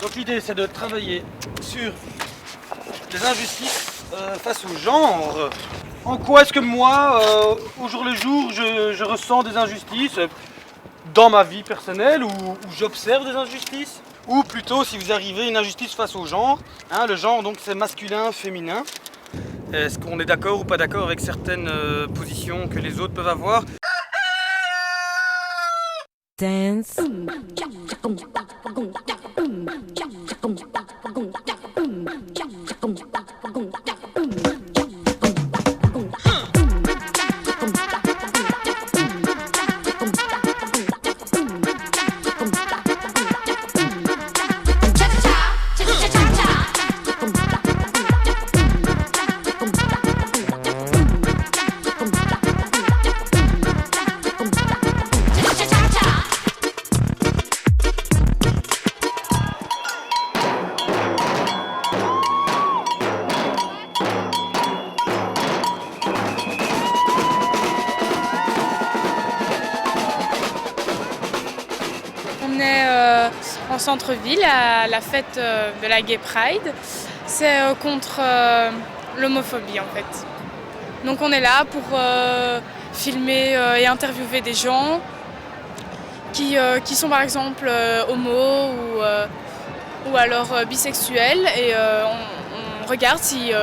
Donc l'idée c'est de travailler sur les injustices face au genre. En quoi est-ce que moi, au jour le jour, je ressens des injustices dans ma vie personnelle ou j'observe des injustices? Ou plutôt si vous arrivez une injustice face au genre, hein, le genre donc c'est masculin, féminin. Est-ce qu'on est d'accord ou pas d'accord avec certaines positions que les autres peuvent avoir? Dance. On est en centre-ville à la fête de la Gay Pride. C'est contre l'homophobie en fait. Donc on est là pour filmer et interviewer des gens qui sont par exemple homo ou alors bisexuels et on regarde s'ils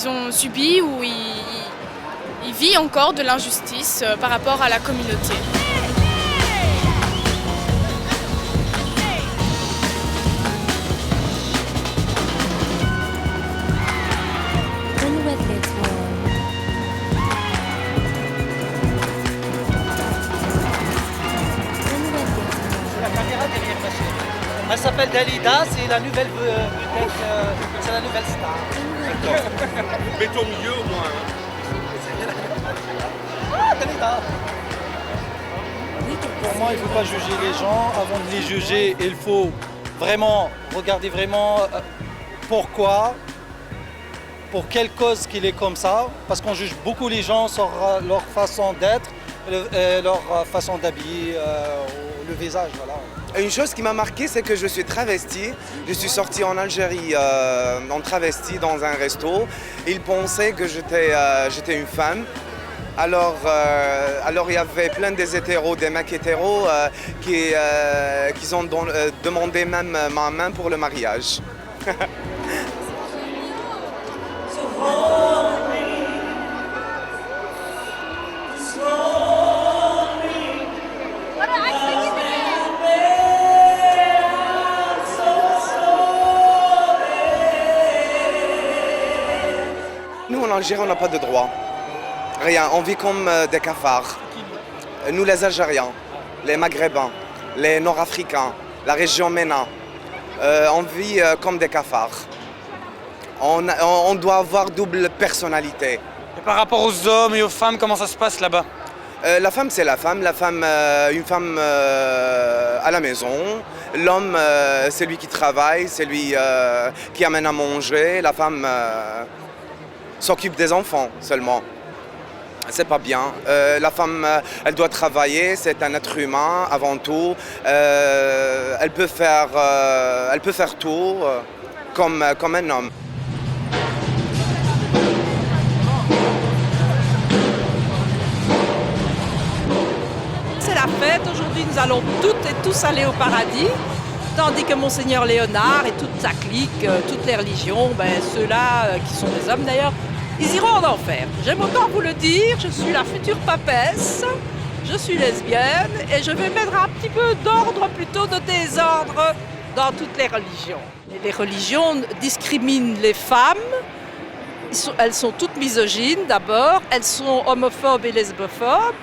ont subi ou ils vivent encore de l'injustice par rapport à la communauté. Elle s'appelle Dalida, c'est la nouvelle vedette, c'est la nouvelle star. Mets-toi au milieu au moins. Ah, Dalida. Pour moi, il ne faut pas juger les gens. Avant de les juger, il faut vraiment regarder pourquoi, pour quelle cause qu'il est comme ça. Parce qu'on juge beaucoup les gens sur leur façon d'être, leur façon d'habiller, le visage, voilà. Une chose qui m'a marqué, c'est que je suis travesti. Je suis sorti en Algérie en travesti dans un resto. Ils pensaient que j'étais une femme. Alors il y avait plein des hétéros, des mecs hétéros qui ont demandé même ma main pour le mariage. Nous, en Algérie, on n'a pas de droit. Rien. On vit comme des cafards. Nous, les Algériens, les Maghrébins, les Nord-Africains, la région MENA, on vit comme des cafards. On doit avoir double personnalité. Et par rapport aux hommes et aux femmes, comment ça se passe là-bas? La femme, c'est la femme. La femme, une femme à la maison. L'homme, c'est lui qui travaille, c'est lui qui amène à manger. La femme s'occupe des enfants seulement. C'est pas bien. La femme, elle doit travailler, c'est un être humain avant tout. Elle peut faire tout comme un homme. C'est la fête, aujourd'hui nous allons toutes et tous aller au paradis, tandis que Monseigneur Léonard et toute sa clique, toutes les religions, ceux-là qui sont des hommes d'ailleurs, ils iront en enfer. J'aime autant vous le dire, je suis la future papesse, je suis lesbienne et je vais mettre un petit peu d'ordre, plutôt de désordre dans toutes les religions. Et les religions discriminent les femmes, elles sont toutes misogynes d'abord, elles sont homophobes et lesbophobes,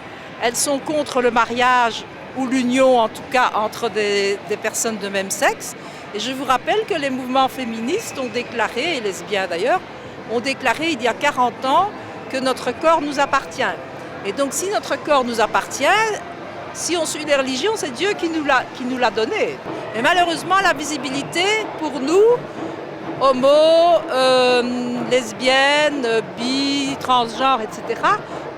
elles sont contre le mariage ou l'union en tout cas entre des personnes de même sexe. Et je vous rappelle que les mouvements féministes ont déclaré, et lesbiens d'ailleurs, ont déclaré il y a 40 ans que notre corps nous appartient. Et donc si notre corps nous appartient, si on suit les religions, c'est Dieu qui nous l'a donné. Et malheureusement, la visibilité pour nous, homo, lesbiennes, bi, transgenres, etc.,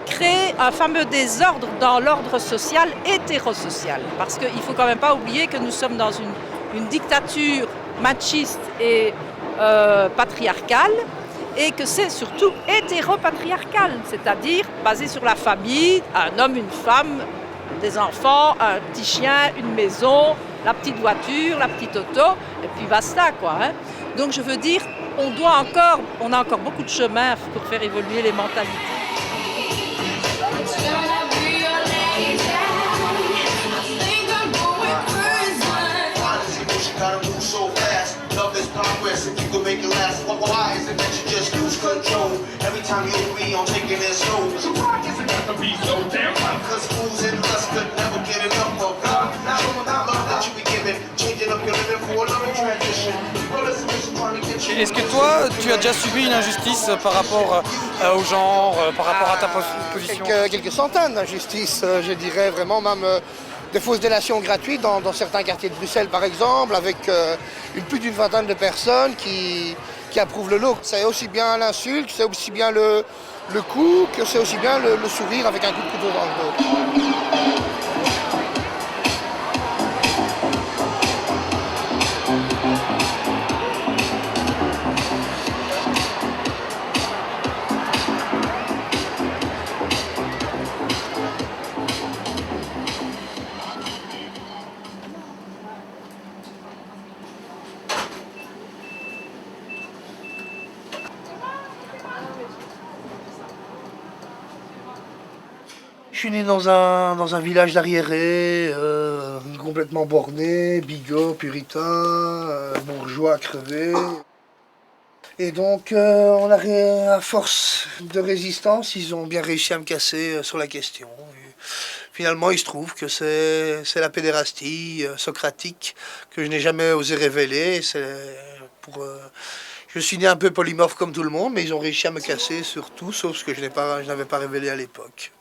crée un fameux désordre dans l'ordre social hétérosocial. Parce qu'il ne faut quand même pas oublier que nous sommes dans une dictature machiste et patriarcal, et que c'est surtout hétéropatriarcal, c'est-à-dire basé sur la famille, un homme, une femme, des enfants, un petit chien, une maison, la petite voiture, la petite auto, et puis basta quoi. Hein. Donc je veux dire, on a encore beaucoup de chemin pour faire évoluer les mentalités. Est-ce que toi, tu as déjà subi une injustice par rapport au genre, par rapport à ta position? Quelques centaines d'injustices, je dirais vraiment même des fausses délations gratuites dans certains quartiers de Bruxelles par exemple, avec plus d'une vingtaine de personnes qui approuvent le lot. C'est aussi bien l'insulte, c'est aussi bien le coup, que c'est aussi bien le sourire avec un coup de couteau dans le dos. Je suis né dans un village d'arriérés, complètement borné, bigot, puritain, bourgeois crevé. Et donc, à force de résistance, ils ont bien réussi à me casser sur la question. Et finalement, il se trouve que c'est la pédérastie socratique que je n'ai jamais osé révéler. Je suis né un peu polymorphe comme tout le monde, mais ils ont réussi à me casser sur tout, sauf ce que je n'avais pas révélé à l'époque.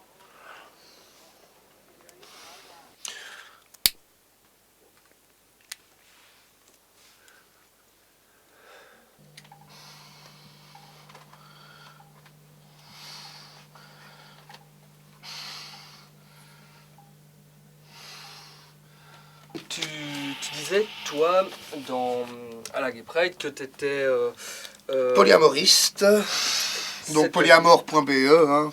Tu disais, toi, à la Gay Pride, que tu étais... polyamoriste, donc polyamore.be, hein.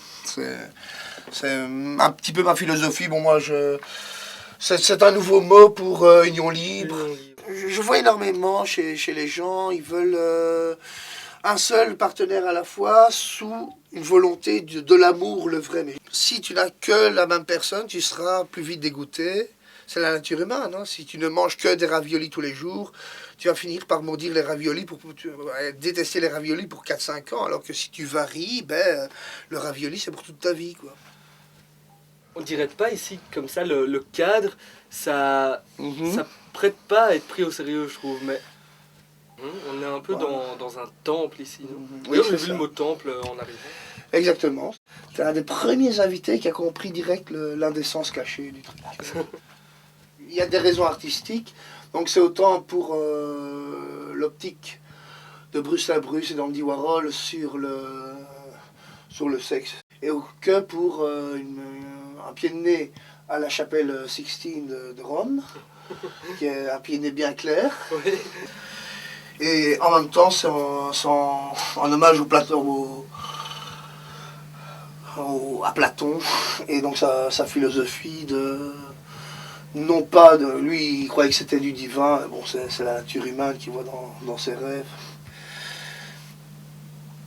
C'est un petit peu ma philosophie. Bon, moi, c'est un nouveau mot pour union libre. Je vois énormément chez les gens, ils veulent un seul partenaire à la fois sous une volonté de l'amour, le vrai. Mais si tu n'as que la même personne, tu seras plus vite dégoûté. C'est la nature humaine, hein. Si tu ne manges que des raviolis tous les jours, tu vas finir par maudire les raviolis, détester les raviolis pour 4-5 ans, alors que si tu varies, le ravioli c'est pour toute ta vie, quoi. On dirait pas ici, comme ça, le cadre, ça prête pas à être pris au sérieux, je trouve, mais on est un peu dans un temple ici. Oui, j'ai vu le mot temple en arrivant. Exactement. C'est un des premiers invités qui a compris direct l'indécence cachée du truc. Il y a des raisons artistiques, donc c'est autant pour l'optique de Bruce LaBruce et d'Andy Warhol sur le sexe, et que pour un pied de nez à la chapelle Sixtine de Rome, qui est un pied de nez bien clair. Oui. Et en même temps, c'est en hommage à Platon, et donc sa philosophie de... Non pas de... Lui, il croyait que c'était du divin, bon, c'est la nature humaine qui voit dans ses rêves.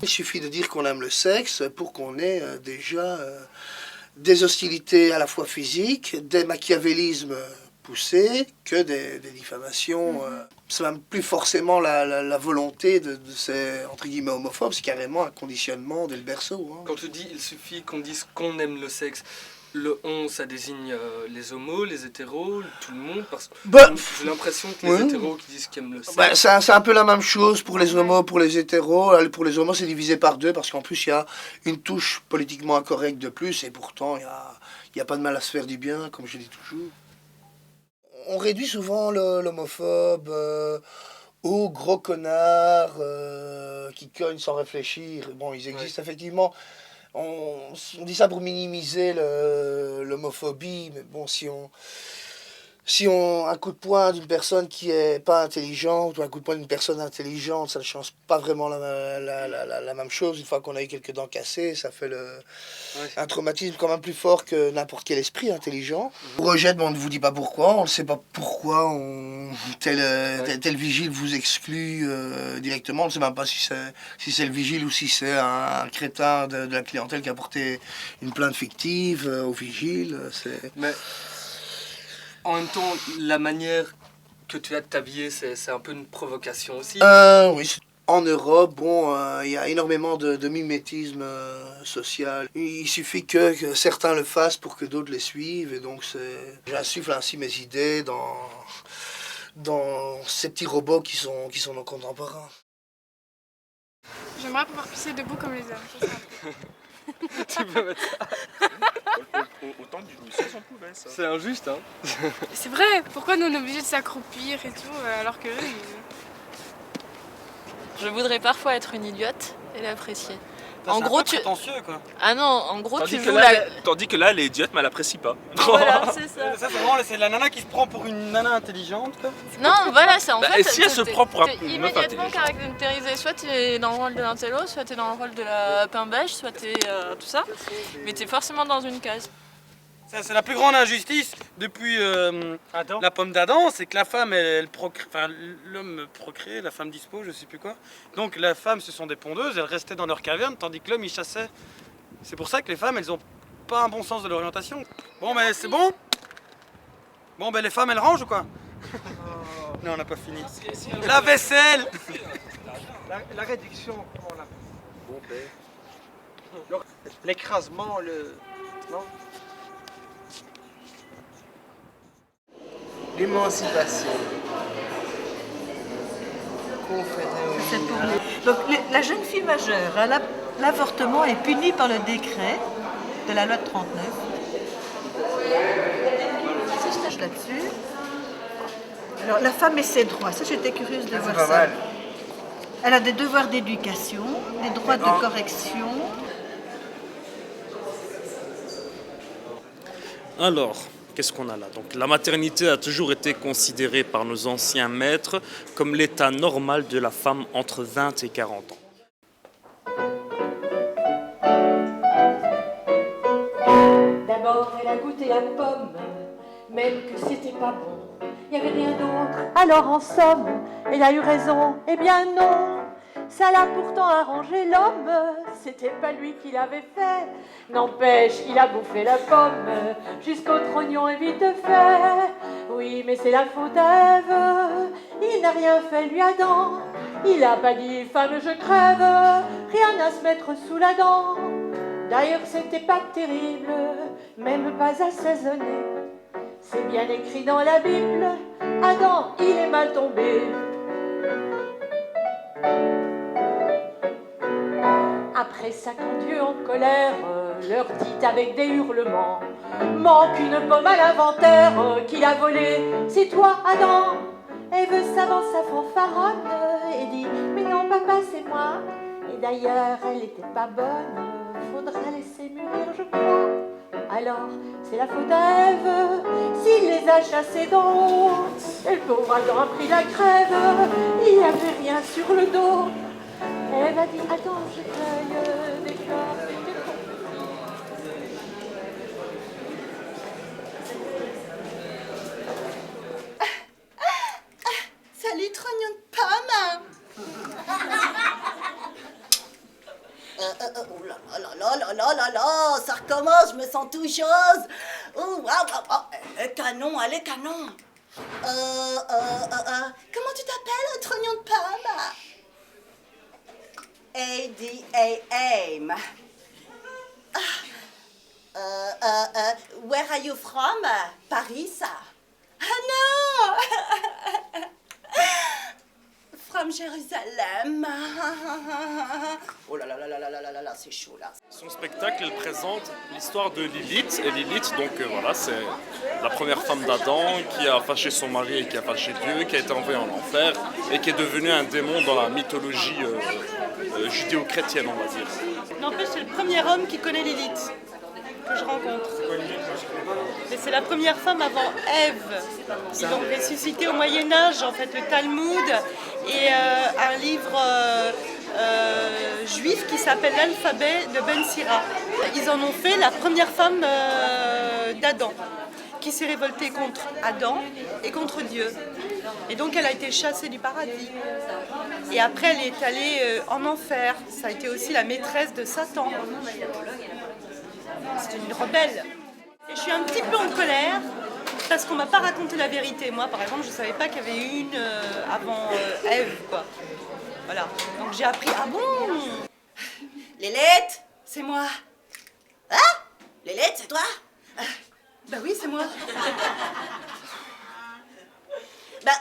Il suffit de dire qu'on aime le sexe pour qu'on ait déjà des hostilités à la fois physiques, des machiavélismes poussés, que des diffamations. C'est même plus forcément la volonté de ces, entre guillemets, homophobes, c'est carrément un conditionnement dès le berceau. Hein. Quand tu dis il suffit qu'on dise qu'on aime le sexe, le on, ça désigne les homos, les hétéros, tout le monde, parce que j'ai l'impression que les hétéros qui disent qu'ils aiment le sexe... C'est un peu la même chose pour les homos, pour les hétéros. Pour les homos, c'est divisé par deux, parce qu'en plus, il y a une touche politiquement incorrecte de plus, et pourtant, il n'y a pas de mal à se faire du bien, comme je dis toujours. On réduit souvent l'homophobe au gros connard qui cogne sans réfléchir. Bon, ils existent effectivement. On dit ça pour minimiser l'homophobie, mais bon, si Si un coup de poing d'une personne qui est pas intelligente ou un coup de poing d'une personne intelligente, ça ne change pas vraiment la même chose. Une fois qu'on a eu quelques dents cassées, ça fait un traumatisme quand même plus fort que n'importe quel esprit intelligent. On rejette, mais on ne vous dit pas pourquoi. On ne sait pas pourquoi tel vigile vous exclut directement. On ne sait même pas si c'est le vigile ou si c'est un crétin de la clientèle qui a porté une plainte fictive au vigile. Mais en même temps, la manière que tu as de t'habiller, c'est un peu une provocation aussi. Oui. En Europe, bon, il y a énormément de mimétisme social. Il suffit que certains le fassent pour que d'autres les suivent. Et donc, j'insuffle ainsi mes idées dans ces petits robots qui sont nos contemporains. J'aimerais pouvoir pisser debout comme les hommes. Ça, c'est un truc. Tu peux mettre ça. Autant du lycée, on pouvait ça. C'est injuste, hein. C'est vrai, pourquoi nous on est obligés de s'accroupir et tout, alors que eux, Je voudrais parfois être une idiote et l'apprécier. Putain, En c'est un gros, peu tu. prétentieux, quoi. Ah non, en gros, Tandis tu que, joues là, la. tandis que là, elle est idiote, mais elle apprécie pas. Voilà, c'est ça. Ça, c'est vraiment c'est la nana qui se prend pour une nana intelligente, quoi. Non, voilà, c'est en Bah, fait. et si elle se prend pour t'es une meuf immédiatement intelligente. caractérisé. Soit t'es dans le rôle de l'intello, soit t'es dans le rôle de la pain beige, soit t'es tout ça. Mais t'es forcément dans une case. Ça, c'est la plus grande injustice depuis la pomme d'Adam, c'est que la femme, l'homme procrée, la femme dispose, je sais plus quoi. Donc la femme, ce sont des pondeuses, elles restaient dans leur caverne, tandis que l'homme, il chassait. C'est pour ça que les femmes, elles ont pas un bon sens de l'orientation. Bon, mais c'est bon. Bon, ben les femmes, elles rangent ou quoi? Non, on n'a pas fini. La vaisselle. La réduction, comment on l'appelle? L'écrasement, non? L'émancipation. Donc la jeune fille majeure, l'avortement est puni par le décret de la loi de 39. Si je tâche là-dessus. Alors la femme et ses droits, ça j'étais curieuse de voir ça. Elle a des devoirs d'éducation, des droits de correction. Alors, qu'est-ce qu'on a là? Donc, la maternité a toujours été considérée par nos anciens maîtres comme l'état normal de la femme entre 20 et 40 ans. D'abord, elle a goûté la pomme, même que c'était pas bon. Il n'y avait rien d'autre. Alors, en somme, elle a eu raison. Eh bien, non. Ça l'a pourtant arrangé l'homme, c'était pas lui qui l'avait fait. N'empêche, il a bouffé la pomme, jusqu'au trognon est vite fait. Oui, mais c'est la faute à Ève, il n'a rien fait lui Adam. Il a pas dit femme je crève, rien à se mettre sous la dent. D'ailleurs c'était pas terrible, même pas assaisonné. C'est bien écrit dans la Bible, Adam il est mal tombé. Après ça, quand Dieu en colère leur dit avec des hurlements, manque une pomme à l'inventaire qu'il a volée, c'est toi Adam. Ève s'avance à fanfaronne et dit, mais non papa c'est moi. Et d'ailleurs elle était pas bonne, faudra laisser mûrir je crois. Alors c'est la faute à Ève s'il les a chassés d'en haut. Et le pauvre Adam a pris la crève, il n'y avait rien sur le dos. Elle a dit, attends, je cueille des fleurs. Salut, trognon de pomme. Oh là là là là là là là, ça recommence, je me sens tout chose. Oh, les canons, allez, canons. Comment tu t'appelles, trognon de pomme? ADA-AIM. Where are you from? Paris? Ah non! From Jérusalem. Oh là là là là là là là là, c'est chaud là. Son spectacle, elle présente l'histoire de Lilith. Et Lilith, donc voilà, c'est la première femme d'Adam qui a fâché son mari et qui a fâché Dieu, qui a été envoyée en enfer et qui est devenue un démon dans la mythologie judéo-chrétienne, on va dire. N'empêche, c'est le premier homme qui connaît Lilith. que je rencontre. Mais c'est la première femme avant Ève. Ils l'ont ressuscité au Moyen-Âge, en fait, le Talmud et un livre juif qui s'appelle l'Alphabet de Ben Sira. Ils en ont fait la première femme d'Adam, qui s'est révoltée contre Adam et contre Dieu. Et donc elle a été chassée du paradis. Et après elle est allée en enfer. Ça a été aussi la maîtresse de Satan. C'est une rebelle. Et je suis un petit peu en colère parce qu'on m'a pas raconté la vérité. Moi par exemple je savais pas qu'il y avait eu une avant Ève, quoi. Voilà. Donc j'ai appris, ah bon? Lélette, C'est moi. hein? Lélette, c'est toi? Bah oui, c'est moi. Bah,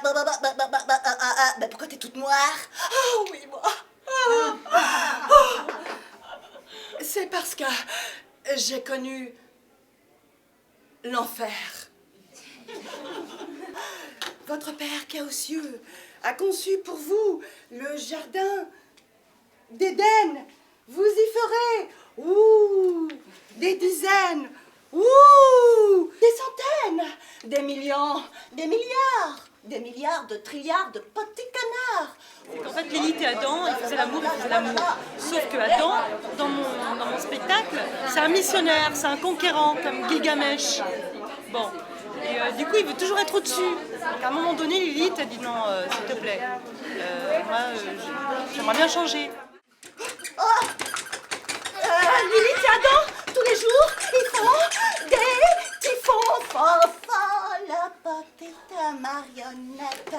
pourquoi t'es toute noire? Oh oui, moi. C'est parce que j'ai connu l'enfer. Votre père qui est aux cieux a conçu pour vous le jardin d'Éden. Vous y ferez, des dizaines, des centaines, des millions, des milliards de trilliards de petits canards. C'est qu'en fait, Lilith et Adam, ils faisaient l'amour. Sauf que Adam, dans mon spectacle, c'est un missionnaire, c'est un conquérant, comme Gilgamesh. Bon, et du coup, il veut toujours être au-dessus. Donc à un moment donné, Lilith a dit non, s'il te plaît, moi, j'aimerais bien changer. Lilith et Adam, tous les jours, ils font des typhons, la petite marionnette.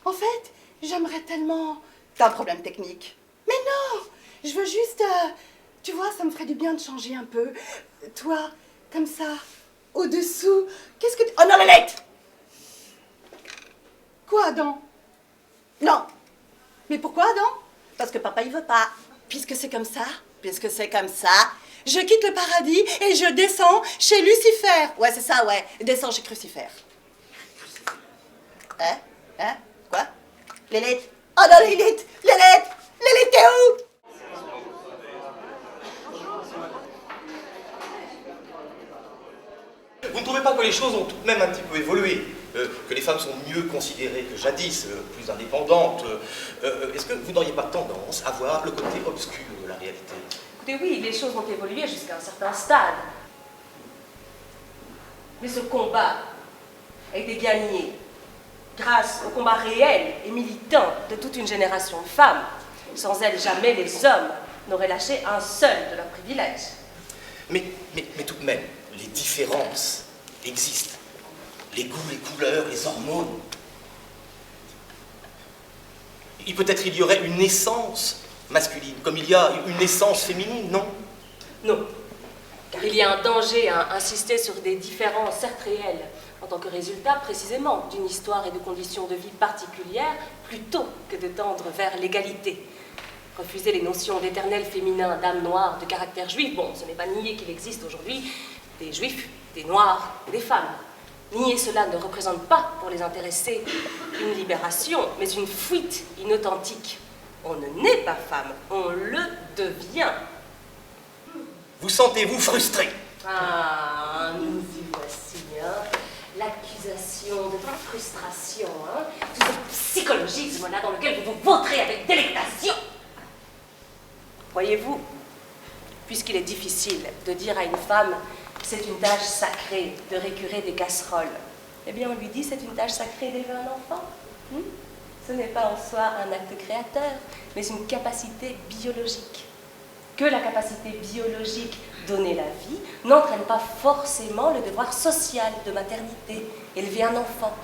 En fait, j'aimerais tellement... T'as un problème technique. Mais non, je veux juste... tu vois, ça me ferait du bien de changer un peu. Toi, comme ça, au-dessous. Qu'est-ce que... Oh non, Lilith! Quoi, Adam? Non. Mais pourquoi, Adam? Parce que papa, il veut pas. Puisque c'est comme ça, je quitte le paradis et je descends chez Lucifer. Ouais, c'est ça, ouais. Descends chez Crucifer. Hein? Quoi? Lilith? Oh non, Lilith! Lilith, t'es où? Vous ne trouvez pas que les choses ont tout de même un petit peu évolué? Que les femmes sont mieux considérées que jadis, plus indépendantes? Est-ce que vous n'auriez pas tendance à voir le côté obscur de la réalité? Écoutez, oui, les choses ont évolué jusqu'à un certain stade. Mais ce combat a été gagné grâce au combat réel et militant de toute une génération de femmes. Sans elles, jamais les hommes n'auraient lâché un seul de leurs privilèges. Mais tout de même, les différences existent. Les goûts, les couleurs, les hormones. Et peut-être il y aurait une naissance masculine, comme il y a une naissance féminine, non? Non, car il y a un danger à insister sur des différences certes réelles, en tant que résultat précisément d'une histoire et de conditions de vie particulières, plutôt que de tendre vers l'égalité. Refuser les notions d'éternel féminin, d'âme noire, de caractère juif, bon, ce n'est pas nier qu'il existe aujourd'hui des juifs, des noirs et des femmes. Nier cela ne représente pas, pour les intéressés, une libération, mais une fuite inauthentique. On ne naît pas femme, on le devient. Vous sentez-vous frustré? Ah, nous y voici, hein. L'accusation de toute frustration, hein. Tout ce psychologisme-là dans lequel vous vous vautrez avec délectation. Voyez-vous, puisqu'il est difficile de dire à une femme c'est une tâche sacrée de récurer des casseroles, eh bien on lui dit c'est une tâche sacrée d'élever un enfant. Ce n'est pas en soi un acte créateur, mais une capacité biologique. Que la capacité biologique donner la vie n'entraîne pas forcément le devoir social de maternité, élever un enfant.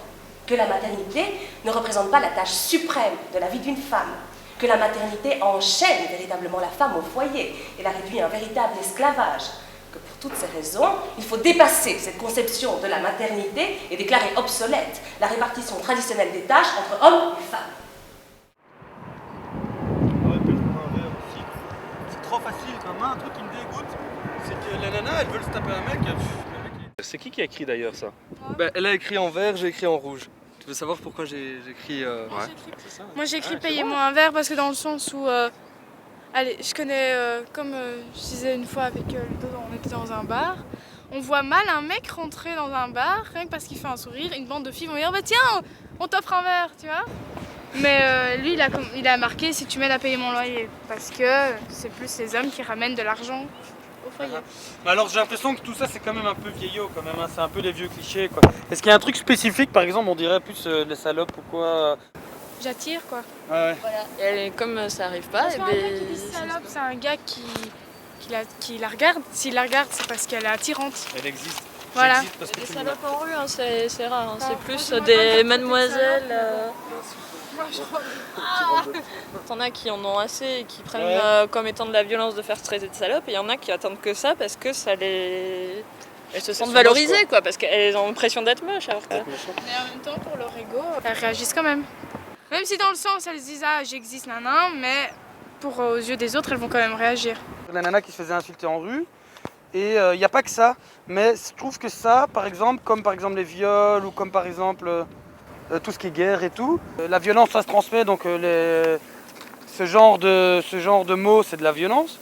Que la maternité ne représente pas la tâche suprême de la vie d'une femme. Que la maternité enchaîne véritablement la femme au foyer et la réduit à un véritable esclavage. Que pour toutes ces raisons, il faut dépasser cette conception de la maternité et déclarer obsolète la répartition traditionnelle des tâches entre hommes et femmes. C'est trop facile, comme un truc qui me dégoûte, c'est que la nana, elle veut se taper un mec. C'est qui a écrit d'ailleurs ça? Bah, elle a écrit en vert, j'ai écrit en rouge. Tu veux savoir pourquoi j'ai écrit... Moi j'ai écrit payez-moi un verre parce que dans le sens où Allez, je connais, comme je disais une fois avec Ludo, on était dans un bar. On voit mal un mec rentrer dans un bar, rien que parce qu'il fait un sourire, une bande de filles vont dire bah tiens, on t'offre un verre, tu vois. Mais lui, il a marqué si tu m'aides à payer mon loyer, parce que c'est plus les hommes qui ramènent de l'argent au foyer. Mais alors j'ai l'impression que tout ça c'est quand même un peu vieillot quand même, hein. C'est un peu des vieux clichés quoi. Est-ce qu'il y a un truc spécifique par exemple, on dirait plus les salopes ou quoi? J'attire quoi. Ouais. Voilà. Et comme ça arrive pas, Franchement, un gars qui dit salope, c'est un gars qui la regarde. S'il la regarde, c'est parce qu'elle est attirante. Elle existe. Voilà. Parce que des tu salopes en rue, hein, c'est rare. Hein. C'est plus moi, des je mademoiselles. Moi, T'en as qui en ont assez et qui prennent comme étant de la violence de faire se traiter de salope. Et il y en a qui attendent que ça parce que ça les... Elles se sentent valorisées, quoi, parce qu'elles ont l'impression d'être moches. Alors que... Mais en même temps, pour leur ego, elles réagissent quand même. Même si dans le sens, elles se disent ah j'existe, nanan, mais aux yeux des autres, elles vont quand même réagir. La nana qui se faisait insulter en rue, et il n'y a pas que ça, mais je trouve que ça, par exemple, comme par exemple les viols, ou comme par exemple tout ce qui est guerre et tout, la violence ça se transmet, donc ce genre de mots c'est de la violence.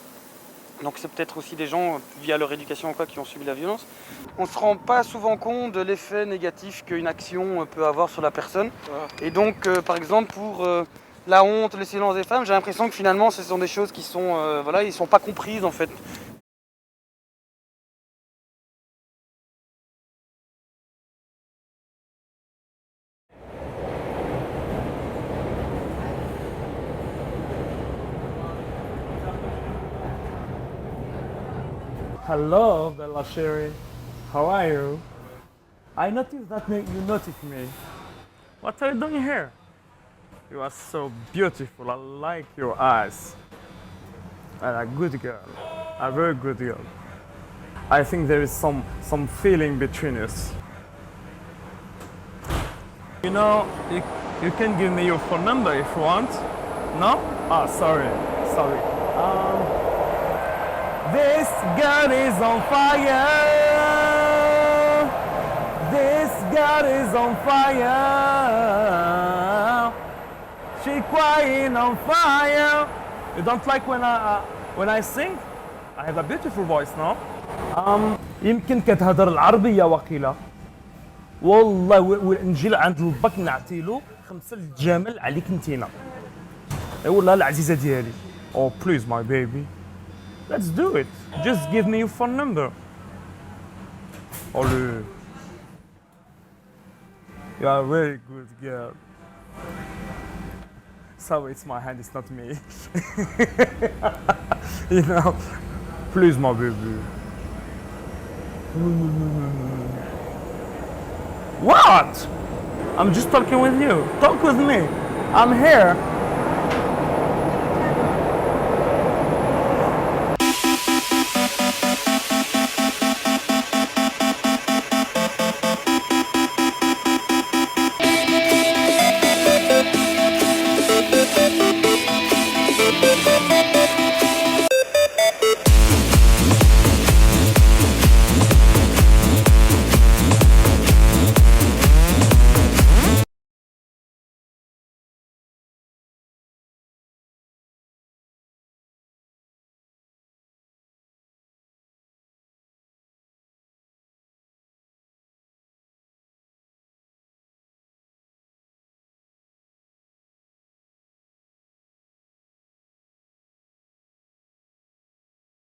Donc c'est peut-être aussi des gens, via leur éducation ou quoi, qui ont subi la violence. On ne se rend pas souvent compte de l'effet négatif qu'une action peut avoir sur la personne. Et donc, par exemple, pour la honte, le silence des femmes, j'ai l'impression que finalement, ce sont des choses qui sont, voilà, ils sont pas comprises en fait. Hello, Bella Sherry. How are you? I noticed that you noticed me. What are you doing here? You are so beautiful. I like your eyes. And a good girl. A very good girl. I think there is some feeling between us. You know, you can give me your phone number if you want. No? Ah, sorry. This girl is on fire. This girl is on fire. She crying on fire. You don't like when I sing? I have a beautiful voice, no? يمكن كتهدر العربية وقيلة. والله ونجي عند البك نعطيلو 5 الجمل عليك انتينا. اي والله العزيزة ديالي. Oh please my baby. Let's do it. Just give me your phone number. Olé. You are a very good girl. Sorry, it's my hand, it's not me. You know, please, my baby. What? I'm just talking with you. Talk with me. I'm here.